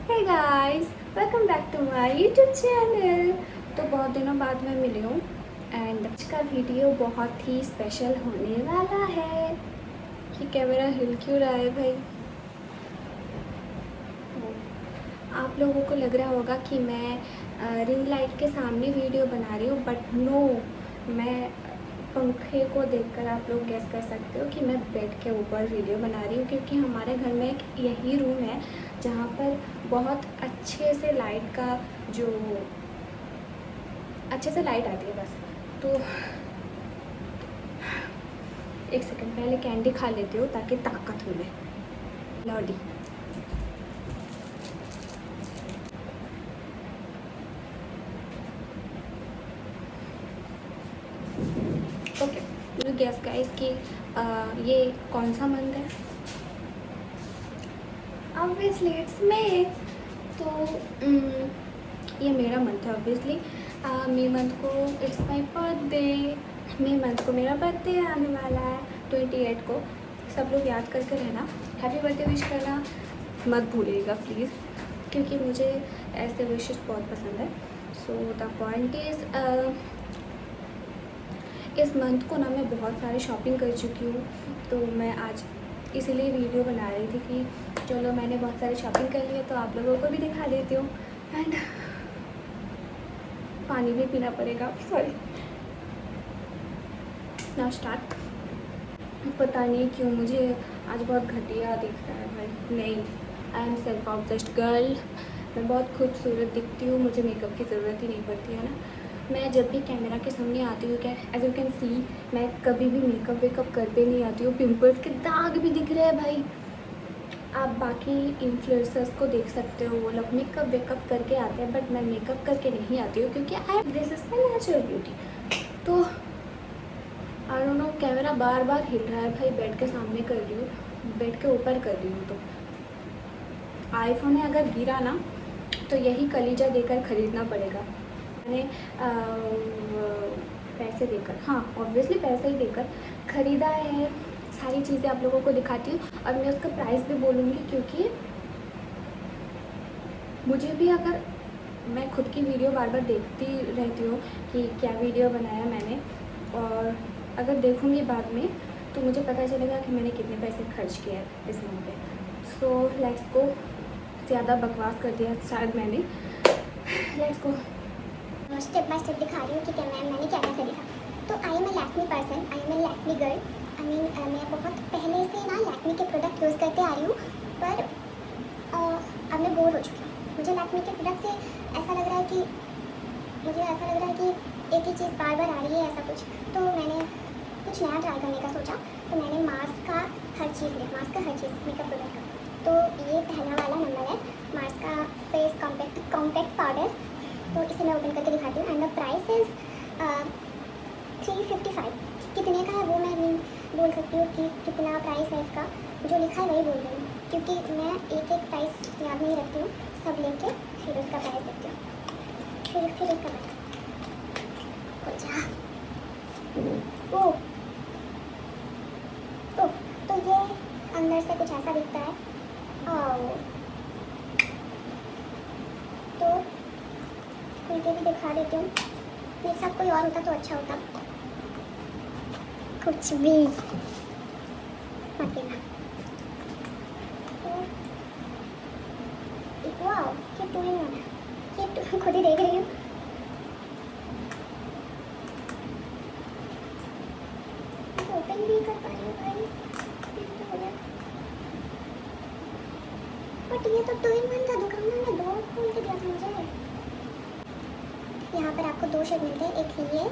Hey guys, welcome back to my YouTube channel. तो बहुत दिनों बाद मैं मिली हूँ एंड आज का वीडियो बहुत ही स्पेशल होने वाला है। ये कैमरा हिल क्यों रहा है भाई? आप लोगों को लग रहा होगा कि मैं रिंग लाइट के सामने वीडियो बना रही हूँ, बट नो, मैं पंखे को देखकर आप लोग गैस कर सकते हो कि मैं बेड के ऊपर वीडियो बना रही हूँ, क्योंकि हमारे घर में एक यही रूम है जहाँ पर बहुत अच्छे से लाइट आती है बस। तो एक सेकंड, पहले कैंडी खा लेती हूँ ताकि ताकत मिले। लॉडी ओके, मुझे गैस गाइस कि ये कौन सा मंथ है? Obviously it's May. तो ये मेरा मंथ है ऑब्वियसली। मई मंथ को इट्स माय बर्थडे। मई मंथ को मेरा बर्थडे आने वाला है 28 को। सब लोग याद करके रहना, हैप्पी बर्थडे विश करना मत भूलिएगा प्लीज़, क्योंकि मुझे ऐसे विशेस बहुत पसंद है। सो द पॉइंट इज़, इस मंथ को ना मैं बहुत सारी शॉपिंग कर चुकी हूँ, तो मैं आज इसीलिए वीडियो बना रही थी कि चलो मैंने बहुत सारी शॉपिंग कर ली है तो आप लोगों को भी दिखा देती हूँ। एंड पानी भी पीना पड़ेगा, सॉरी। Now start. पता नहीं क्यों मुझे आज बहुत घटिया दिख रहा है भाई। नहीं, I am self obsessed girl. मैं बहुत खूबसूरत दिखती हूँ, मुझे मेकअप की ज़रूरत ही नहीं पड़ती है ना। मैं जब भी कैमरा के सामने आती हूँ, क्या एज यू कैन सी, मैं कभी भी मेकअप वेकअप करके नहीं आती हूँ। पिंपल्स के दाग भी दिख रहे हैं भाई। आप बाकी इन्फ्लुएंसर्स को देख सकते हो, वो लोग मेकअप वेकअप करके आते हैं, बट मैं मेकअप करके नहीं आती हूँ क्योंकि this is my natural beauty. तो आई डोंट नो, कैमरा बार बार हिल रहा है भाई। बेड के सामने कर रही हूँ, बेड के ऊपर कर रही हूँ, तो आईफोन है, अगर गिरा ना तो यही कलीजा देकर ख़रीदना पड़ेगा। मैंने पैसे देकर, हाँ ऑब्वियसली पैसे ही देकर ख़रीदा है। सारी चीज़ें आप लोगों को दिखाती हूँ और मैं उसका प्राइस भी बोलूँगी, क्योंकि मुझे भी, अगर मैं खुद की वीडियो बार बार देखती रहती हूँ कि क्या वीडियो बनाया मैंने, और अगर देखूँगी बाद में तो मुझे पता चलेगा कि मैंने कितने पैसे खर्च किए हैं इस मंथ पे। So let's go. ज़्यादा बकवास कर दिया शायद मैंने, let's go. Step by step दिखा रही हूँ कि मैंने क्या क्या खरीदा। तो I am a Lakme person, I am a Lakme girl. I mean मैं बहुत पहले से ना लैक्मी के प्रोडक्ट यूज़ करते आ रही हूँ, पर अब मैं बोर हो चुकी हूँ। मुझे लैक्मी के प्रोडक्ट से ऐसा लग रहा है कि एक ही चीज़ बार बार आ रही है, ऐसा कुछ। तो मैंने कुछ नया ट्राई करने का सोचा, तो मैंने मार्स का हर चीज़ मेकअप प्रोडक्ट का। तो ये पहला वाला नंबर है, मार्स का फेस कॉम्पैक्ट पाउडर। तो इसे मैं ओपन करके दिखाती हूँ। And the price is 355। कितने का है वो मैं नहीं बोल सकती हूँ कि कितना प्राइस है इसका, जो लिखा है वही बोल रही हूँ, क्योंकि मैं एक एक प्राइस याद नहीं रखती हूँ। सब लेके फिर उसका प्राइस देखती हूँ, फिर उसका प्राइस। ओह ओह, तो ये अंदर से कुछ ऐसा दिखता है। ओह, तो खुल के भी दिखा देती हूँ। मेरे साथ कोई और होता तो अच्छा होता। कुछ भी मत देना। वाओ, ये टू इन वन है। ये खुद ही देख रही हूँ। ओपन भी कर पा रही हूँ भाई, बट ये तो टू इन वन था। दुकानदार ने दो खोल के दिया था मुझे। यहाँ पर आपको दो शेड मिलते हैं, एक ये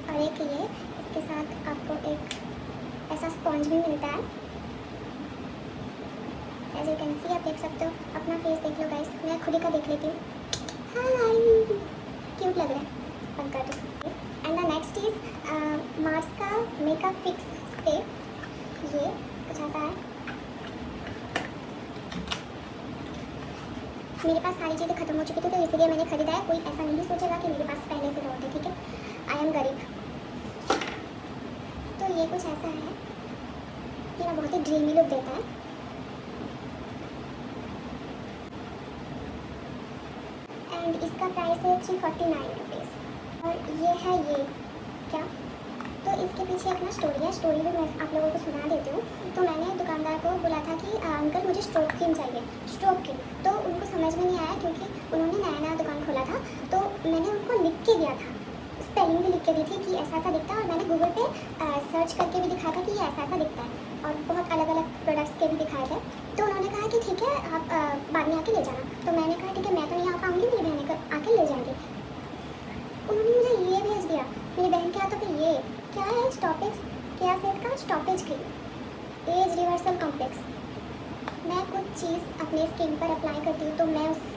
और एक ये। इसके साथ आपको एक ऐसा स्पॉन्ज भी मिलता है। एज यू कैन सी, आप देख सकते हो। अपना फेस देख लो गाइस, मैं खुद ही का देख लेती हूँ। हाय, क्यूट लग रहा है, बंद कर दो। And the next is Mars का मेकअप फिक्स स्प्रे। ये कुछ ऐसा है। मेरे पास सारी चीज़ें खत्म हो चुकी थी, तो इसलिए मैंने खरीदा है। कोई ऐसा नहीं सोचेगा कि मेरे पास पहले से बहुत है, ठीक है। आई एम गरीब। तो ये कुछ ऐसा है, ये ना बहुत ही ड्रीमी लुक देता है। एंड इसका प्राइस है 349 रुपीज़। और ये है ये क्या, तो इसके पीछे एक ना स्टोरी है, स्टोरी भी मैं आप लोगों को सुना देती हूँ। तो मैंने दुकानदार को बोला था कि अंकल मुझे स्ट्रोक क्रीम चाहिए, स्ट्रोक क्रीम। तो उनको समझ में नहीं आया क्योंकि उन्होंने नया नया दुकान खोला था। तो मैंने उनको लिख के दिया था, स्पेलिंग भी लिख के दी थी कि ऐसा ऐसा दिखता है, और मैंने गूगल पे सर्च करके भी दिखाया था कि ये ऐसा ऐसा दिखता है, और बहुत अलग अलग प्रोडक्ट्स के भी दिखाए थे। तो उन्होंने कहा कि ठीक है आप बाद में आके ले जाना। तो मैंने कहा ठीक है, मैं तो नहीं आ पाऊँगी, मेरी बहन आके ले जाएंगी। उन्होंने मुझे ये भेज दिया, मेरी बहन के हाथों पे ये क्या है, स्टॉपेज, क्या सेट का stoppage cream, age reversal complex. मैं कुछ चीज़ अपने स्किन पर अप्लाई करती हूँ तो मैं उस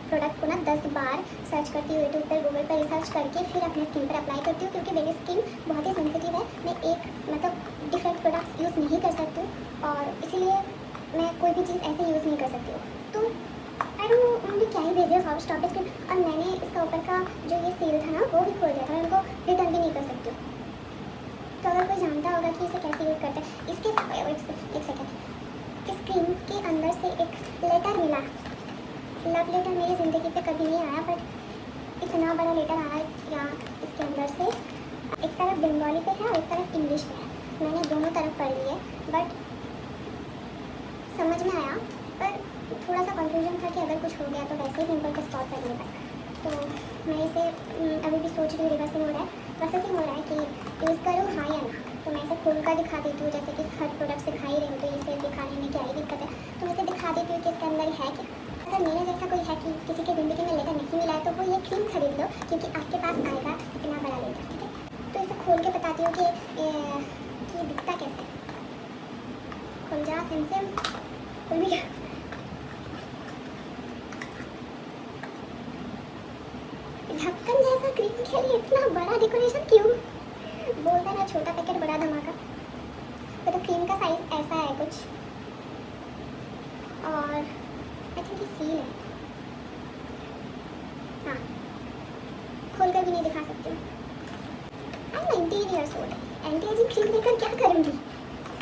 प्रोडक्ट को ना 10 बार सर्च करती हूँ, यूट्यूब पर गूगल पर रिसर्च करके फिर अपने स्किन पर अप्लाई करती हूँ, क्योंकि मेरी स्किन बहुत ही सेंसिटिव है। मैं एक मतलब डिफरेंट प्रोडक्ट्स यूज़ नहीं कर सकती हूँ, और इसीलिए मैं कोई भी चीज़ ऐसे यूज़ नहीं कर सकती हूँ। तो आई डोंट नो उन्होंने क्या ही भेज दिया स्टॉपेज क्रीम, और मैंने इसका ऊपर का जो ये सील था ना वो भी खोल दिया था, मैं उनको रिटर्न भी नहीं कर सकती हूँ। तो अगर कोई जानता होगा कि इसे कैसे यूज़ करते हैं, इसके एक सेकेंड, इस क्रीम के अंदर से एक लेटर मिला। लव लेटर मेरी ज़िंदगी पे कभी नहीं आया, बट इतना बड़ा लेटर आया यहाँ इसके अंदर से। एक तरफ बंगाली पे है और एक तरफ इंग्लिश पे है। मैंने दोनों तरफ पढ़ लिए, बट समझ में आया, पर थोड़ा सा कंफ्यूजन था कि अगर कुछ हो गया तो वैसे ही पिंपल का स्पॉट करने का। तो मैं इसे अभी भी सोच रही हूँ, रिवर्सिंग हो रहा है, प्रोसेसिंग हो रहा है कि यूज़ करूँ हाँ या ना। तो मैं इसे खोल कर दिखा देती हूँ, जैसे कि हर प्रोडक्ट दिखा ही रही हूँ, तो इसे दिखाने में क्या ही दिक्कत है। तो मैं इसे दिखा देती हूँ कि इसके अंदर है क्या। अगर मेरे जैसा कोई है कि किसी की ज़िंदगी में लेटर नहीं मिला है, तो वो ये क्रीम खरीद लो, क्योंकि आपके पास आएगा इतना बड़ा लेटर, ठीक है। तो इसे खोल के बताती हूँ कि दिखता कैसे। खुल जा सेंसिम, खुल भी गया। ढक्कन जैसा क्रीम के लिए इतना बड़ा डेकोरेशन क्यों? बोलता ना छोटा पैकेट बड़ा धमाका। तो क्रीम का साइज ऐसा है कुछ, और आई थिंक ये सील है। हाँ, खोल कर भी नहीं दिखा सकती हूँ। I am 19 years old, anti aging cream लेकर क्या करूँगी।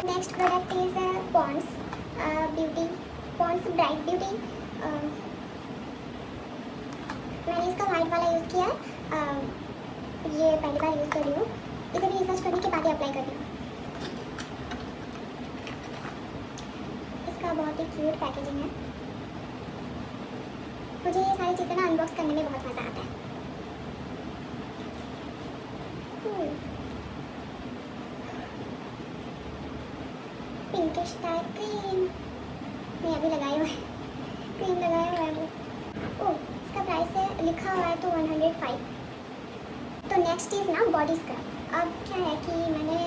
Next product is Pond's beauty, Pond's bright beauty. मैंने इसका वाइट वाला यूज़ किया है, ये पहली बार यूज़ कर रही हूँ। इसे भी रिसर्च करने के बाद ही अप्लाई कर रही हूँ। इसका बहुत ही क्यूट पैकेजिंग है। मुझे ये सारी चीज़ें ना अनबॉक्स करने में बहुत मज़ा आता है। पिंकिश टाइप क्रीम मैं अभी लगाई हुई है, क्रीम लगाया हुआ है वो। ओह, इसका प्राइस है लिखा हुआ है तो 105। तो नेक्स्ट इज़ ना बॉडी स्क्रब। अब क्या है कि मैंने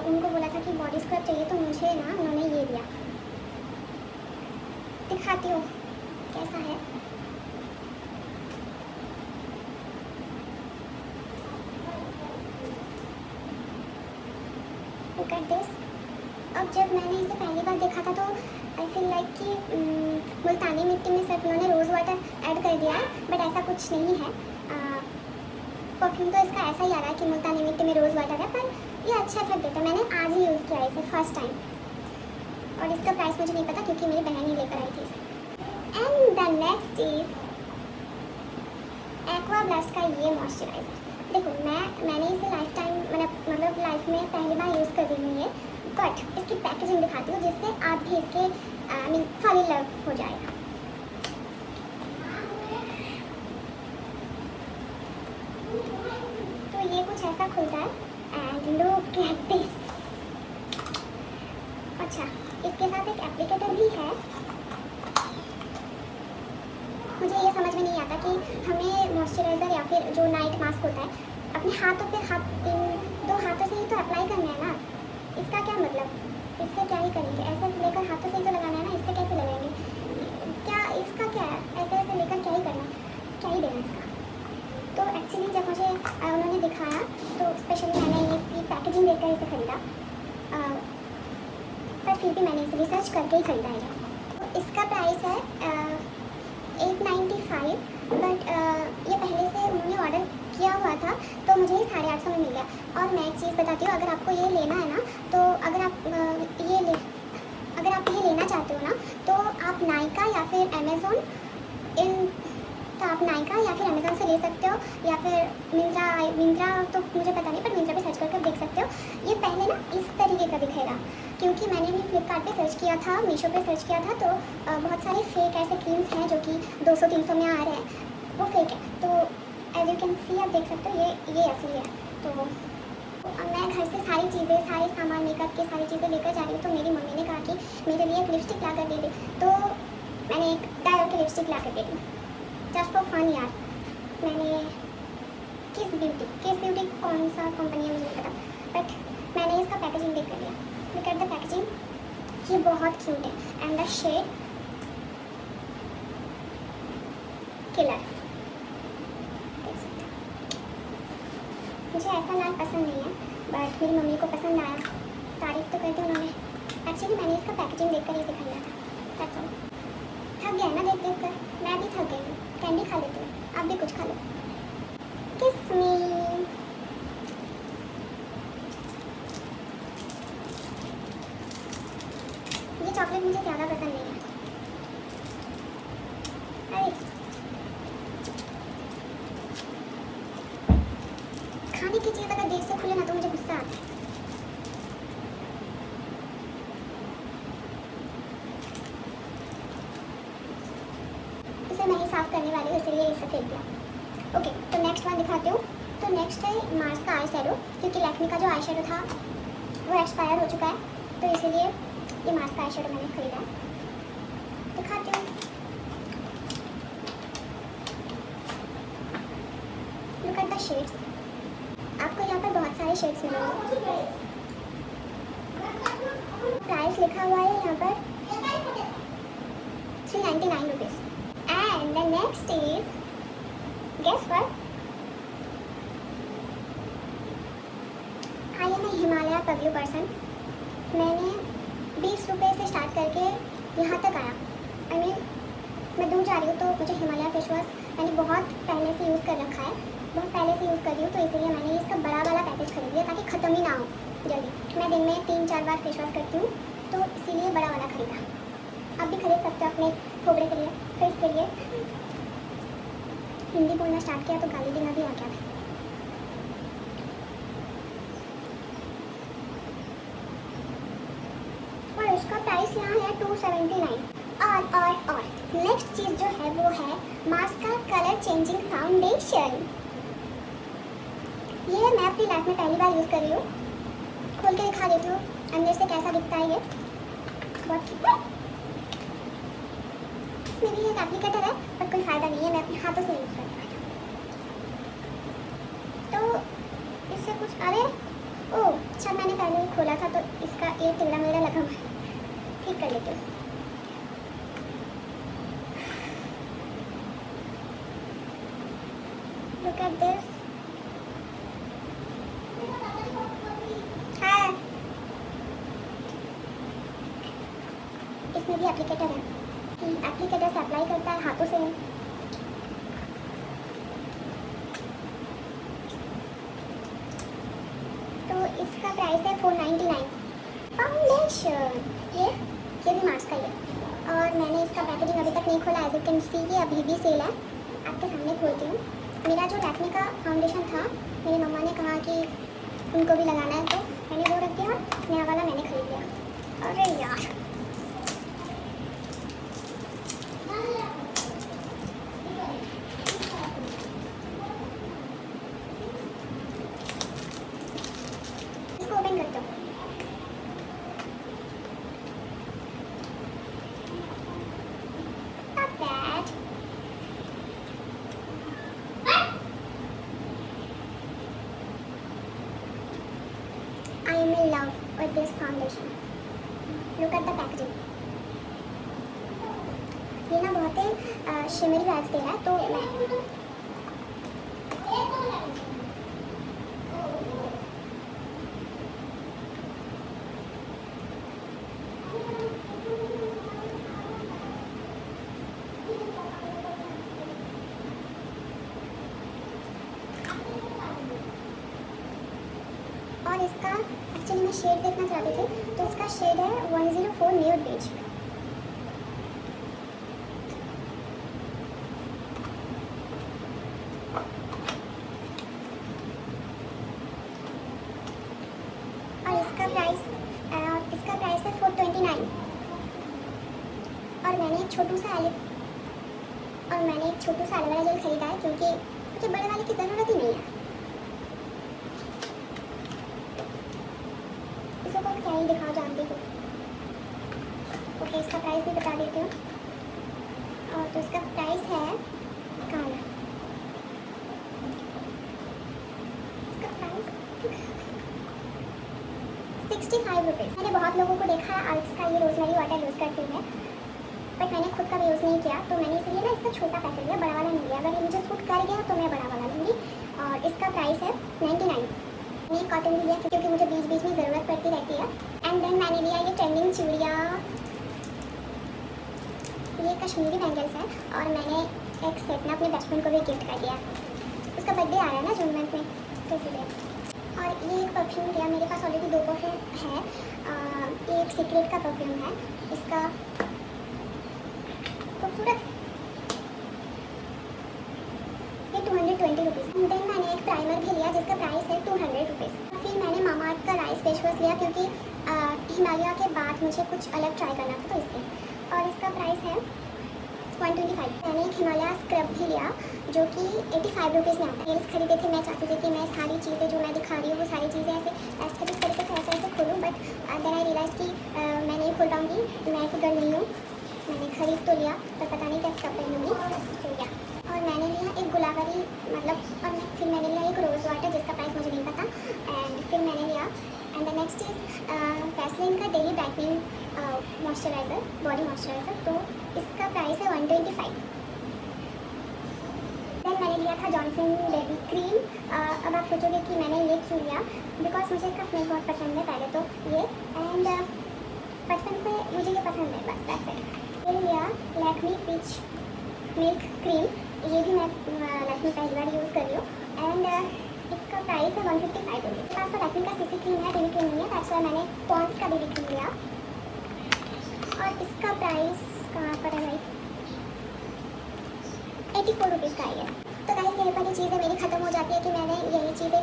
उनको बोला था कि बॉडी स्क्रब चाहिए, तो मुझे ना उन्होंने ये दिया, दिखाती हूँ कैसा है। Look at this। अब जब मैंने इसे पहली बार देखा था तो आई फील लाइक कि मुल्तानी मिट्टी में सिर्फ उन्होंने रोज़ वाटर ऐड कर दिया है, बट ऐसा कुछ नहीं है। परफ्यूम तो इसका ऐसा ही आ रहा है कि मुल्तानी मिट्टी में रोज़ वाटर है, पर ये अच्छा इफेक्ट देता है। मैंने आज ही यूज़ किया है इसे फर्स्ट टाइम, और इसका प्राइस मुझे नहीं पता क्योंकि मेरी बहन ही लेकर आई थी इसे। And the next is aqua blast का ये मॉइस्चराइज़र। देखो मैंने इसे लाइफ टाइम मतलब लाइफ में पहली बार यूज़ कर रही हूँ ये, बट इसकी पैकेजिंग दिखाती हूँ जिससे आप भी इसके I mean fall in love हो जाएगा। तो ये कुछ ऐसा खुलता है, एंड लुक एट दिस। अच्छा, इसके साथ एक एप्लीकेटर भी है। मुझे ये समझ में नहीं आता कि हमें मॉइस्चराइज़र या फिर जो नाइट मास्क होता है अपने हाथों पे दो हाथों से ही तो अप्लाई करना है ना। इसका क्या मतलब, इससे क्या ही करेंगे, ऐसे लेकर हाथों से ही तो लगाना है ना, इससे कैसे लगाएंगे? क्या इसका क्या है, ऐसे ऐसे लेकर क्या ही करना है, क्या ही देना इसका। तो एक्चुअली जब मुझे उन्होंने दिखाया तो स्पेशली मैंने इसकी पैकेजिंग देखकर इसे ख़रीदा, पर फिर भी मैंने इसे रिसर्च करके ही ख़रीदा है। तो इसका प्राइस है 895, बट ये पहले से उन्होंने ऑर्डर किया हुआ था तो मुझे 850 में मिल गया। और मैं एक चीज़ बताती हूँ, अगर आपको ये लेना है ना, तो अगर आप ये लेना चाहते हो ना, तो आप नाइका या फिर अमेज़ोन इन आप नायका या फिर अमेज़न से ले सकते हो, या फिर मिंत्रा तो मुझे पता नहीं, पर मिंत्रा पे सर्च करके देख सकते हो। ये पहले ना इस तरीके का दिखेगा, क्योंकि मैंने भी फ्लिपकार्ट पे सर्च किया था, मीशो पे सर्च किया था, तो बहुत सारे फेक ऐसे क्रीम्स हैं जो कि 200-300 में आ रहे हैं, वो फेक है। तो एज यू कैन सी, आप देख सकते हो ये असली है। तो मैं घर से सारी चीज़ें, सारे सामान, मेकअप की सारी चीज़ें लेकर जा रही हूँ। तो मेरी मम्मी ने कहा कि मेरे लिए एक लिपस्टिक ला कर दे दे, तो मैंने एक डायर की लिपस्टिक ला कर दे दी, जस्ट फॉर फन यार। मैंने किस ब्यूटी कौन सा कंपनी है मुझे नहीं पता, बट मैंने इसका पैकेजिंग देख कर लिया। लुक एट द पैकेजिंग, ये बहुत क्यूट है। एंड द शेड किलर, मुझे ऐसा लाल पसंद नहीं है, बट मेरी मम्मी को पसंद आया, तारीफ तो कर दी उन्होंने। एक्चुअली मैंने इसका पैकेजिंग देखकर ही दिखा लिया था, दैट्स ऑल। थक गया ना देख कर, मैं भी थक गई हूँ। कैंडी खा लेती हूँ, आप भी कुछ खा लो। किस मी। ये चॉकलेट मुझे ज़्यादा पसंद नहीं है। अरे खाने की चीज़ अगर देर से खुले ना तो मुझे गुस्सा आता है। इसे मैं ही साफ करने वाली हूँ, इसलिए इसे फेंक दिया। ओके, तो नेक्स्ट वन दिखाती हूँ। तो नेक्स्ट है मार्स का आई शैडो, क्योंकि लैक्मे का जो आई शैडो था वो एक्सपायर हो चुका है, तो इसीलिए ये मार्स का आई शैडो मैंने खरीदा है। दिखाती हूँ। लुक एट द शेड्स, आपको यहाँ पर बहुत सारे शेड्स मिलेंगे। प्राइस लिखा हुआ है यहाँ पर 399 rupees. And the next is, guess what, I am a Himalaya पगलू पर्सन। मैंने 20 रुपये से स्टार्ट करके यहाँ तक आया। आई मीन मैं दूर जा रही हूँ, तो मुझे हिमालय फेस वॉश मैंने बहुत पहले से यूज़ कर रखा है, बहुत पहले से यूज़ कर रही हूँ, तो इसलिए मैंने इसका बड़ा वाला पैकेज खरीद लिया ताकि ख़त्म ही ना हो जल्दी। मैं दिन में 3-4 बार फेस वॉश करती हूँ, तो इसीलिए बड़ा वाला खरीदा। आप भी खरीद सकते हो अपने खोपड़े के लिए, फेस के लिए। हिंदी बोलना स्टार्ट किया तो गाली देना भी आ गया था। और इसका प्राइस यहाँ है 279। और नेक्स्ट चीज़ जो है वो है मार्स का कलर चेंजिंग फाउंडेशन। ये मैं अपनी लाइफ में पहली बार यूज़ कर रही हूँ। खोल के दिखा देती हूँ अंदर से कैसा दिखता है ये। बहुत इसमें भी एक एप्लीकेटर है, पर कोई फ़ायदा नहीं है, मैं अपने हाथों से यूज़ करती हूँ। तो इससे कुछ, अरे ओह अच्छा, मैंने पहले ही खोला था, तो इसका ये टेढ़ा मेढ़ा लगा हुआ है, ठीक कर लेती हूँ। Look at this. है, इसमें भी एप्लीकेटर है। एप्लीकेटर से अप्लाई करता है हाथों से। तो इसका प्राइस है 499। फाउंडेशन ये भी मार्स का ही है, और मैंने इसका पैकेजिंग अभी तक नहीं खोला। एज यू कैन सी ये अभी भी सेल है, आपके सामने खोलती हूँ। मेरा जो लैक्मे का फाउंडेशन था, मेरी मम्मा ने कहा कि उनको भी लगाना है, तो मैंने वो रख दिया, नया वाला मैंने खरीद लिया। अरे यार इसको ओपन करते हो। Not bad. I am in love with this foundation. Look at the packaging. ये ना बहुत ही शिमरी वाइब्स दे रहा है, तो मैं और इसका एक्चुअली मैं शेड देखना चाहती थी, तो इसका शेड है 104 न्यूड बेज। छोटू सा एले और मैंने एक छोटू सा एलोवेरा जेल खरीदा है क्योंकि मुझे बड़े वाले की ज़रूरत ही नहीं है। इसको तो क्या ही दिखाओ, जानती हूँ। ओके, इसका प्राइस भी बता देती हूँ। और तो इसका प्राइस है काला, इसका प्राइस 65 रुपीज़। मैंने बहुत लोगों को देखा है आर्ट्स का ये रोजमेरी वाटर यूज़ करते हुए, बट मैंने खुद का भी यूज़ नहीं किया, तो मैंने इसलिए ना इसका छोटा पैकेट लिया, बड़ा वाला नहीं लिया। अगर ये मुझे सूट कर गया तो मैं बड़ा वाला लूँगी। और इसका प्राइस है 99। मैंने कॉटन भी लिया क्योंकि मुझे बीच बीच में ज़रूरत पड़ती रहती है। एंड देन मैंने लिया ये ट्रेंडिंग चूड़ियाँ, ये कश्मीरी बैंगल्स है और मैंने एक सेट ना अपने बेस्ट फ्रेंड को भी गिफ्ट कर दिया। उसका बर्थडे आ रहा है ना जून मंथ में, तो इसलिए। और ये एक परफ्यूम लिया, मेरे पास ऑलरेडी 2 परफ्यूम है। ये एक सीक्रेट का परफ्यूम है, इसका खूबसूरत, ये 220 रुपीज़। देन मैंने एक प्राइमर भी लिया जिसका प्राइस है 200 रुपीज़। फिर मैंने मामाअर्थ का राइस फेस वॉश लिया क्योंकि हिमालय के बाद मुझे कुछ अलग ट्राई करना था, तो इसलिए। और इसका प्राइस है 125। मैंने एक हिमालय स्क्रब भी लिया जो कि 85 रुपीज़ में आता है। हील्स खरीदे थे, मैं चाहती थी कि मैं सारी चीज़ें जो मैं दिखा रही हूँ वो सारी चीज़ें ऐसे एस्थेटिक तरीके से ऐसे खोलूँ, बट देन आई रियलाइज कि मैं नहीं खोल पाऊँगी, मैं ऐसी गर्ल नहीं हूँ। मैंने खरीद तो लिया पर पता नहीं क्या कब पहनूँगी, तो या। और मैंने लिया एक गुलाबरी, मतलब, और फिर मैंने लिया एक रोज़ वाटर जिसका प्राइस मुझे नहीं पता। एंड फिर मैंने लिया and the next is Vaseline का daily brightening moisturiser, body moisturiser, तो इसका प्राइस है 125। देन मैंने लिया था जॉनसन बेबी क्रीम। अब आप सोचोगे कि मैंने ये क्यों लिया, बिकॉज मुझे इसका स्मेल बहुत पसंद है पहले तो ये, एंड बचपन से मुझे ये पसंद है, बस दैट्स इट। ये लिया लैक्मी पीच मिल्क क्रीम, ये भी मैं लाइफ में पहली बार यूज़ कर रही हूँ। एंड इसका प्राइस है 155 रुपीज़। मेरे पास तो लैक्मी का सीसी क्रीम है, बेबी क्रीम नहीं है, दैट्स वाई मैंने पॉन्ड्स का बेबी क्रीम लिया। और इसका प्राइस कहाँ पर है भाई, 84 रुपीज़ का है। तो गाइस यहीं पर ये चीज़ें मेरी ख़त्म हो जाती है कि मैंने यही चीज़ें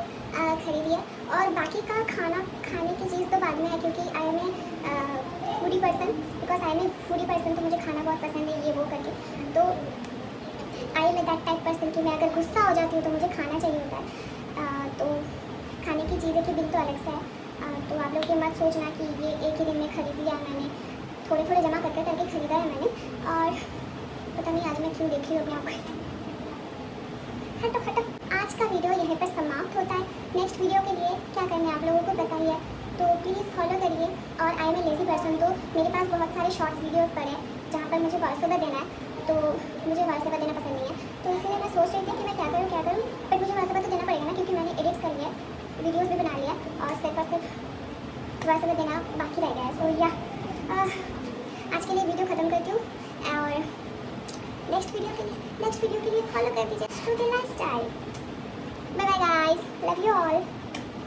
खरीदी है। और बाकी का खाने की चीज़ तो बाद में है क्योंकि I am a foodie person, because I am a foodie person, तो मुझे खाना बहुत पसंद है ये वो करके। तो I am a that type person कि मैं अगर गुस्सा हो जाती हूँ तो मुझे खाना चाहिए होता है। तो खाने की चीज़ें के बिल तो अलग से है। तो आप लोग ये मत सोचना कि ये एक ही दिन में खरीद लिया, मैंने थोड़े थोड़े जमा करके खरीदा है मैंने। और पता नहीं आज मैं क्यों देख रही हूँ अपने आपको। हटो, आज का वीडियो यहीं पर समाप्त होता है। नेक्स्ट वीडियो के लिए क्या करना है आप लोगों को पता ही है, तो प्लीज़ फॉलो करिए। और I am a lazy person, तो मेरे पास बहुत सारे शॉर्ट्स वीडियोस पड़े हैं जहाँ पर मुझे वॉइस ओवर देना है, तो मुझे वॉइस ओवर देना पसंद नहीं है। तो इसलिए मैं सोच रही थी कि मैं क्या करूँ, बट मुझे वॉइस ओवर तो देना पड़ेगा ना, क्योंकि मैंने एडिट्स कर लिया, वीडियोज़ भी बना लिया और सिर्फ और सिर्फ वॉइस ओवर देना बाकी रह गया है। सो या आज के लिए वीडियो ख़त्म करती हूँ और नेक्स्ट वीडियो के लिए फॉलो कर दीजिए student lifestyle. Bye bye guys, love you all.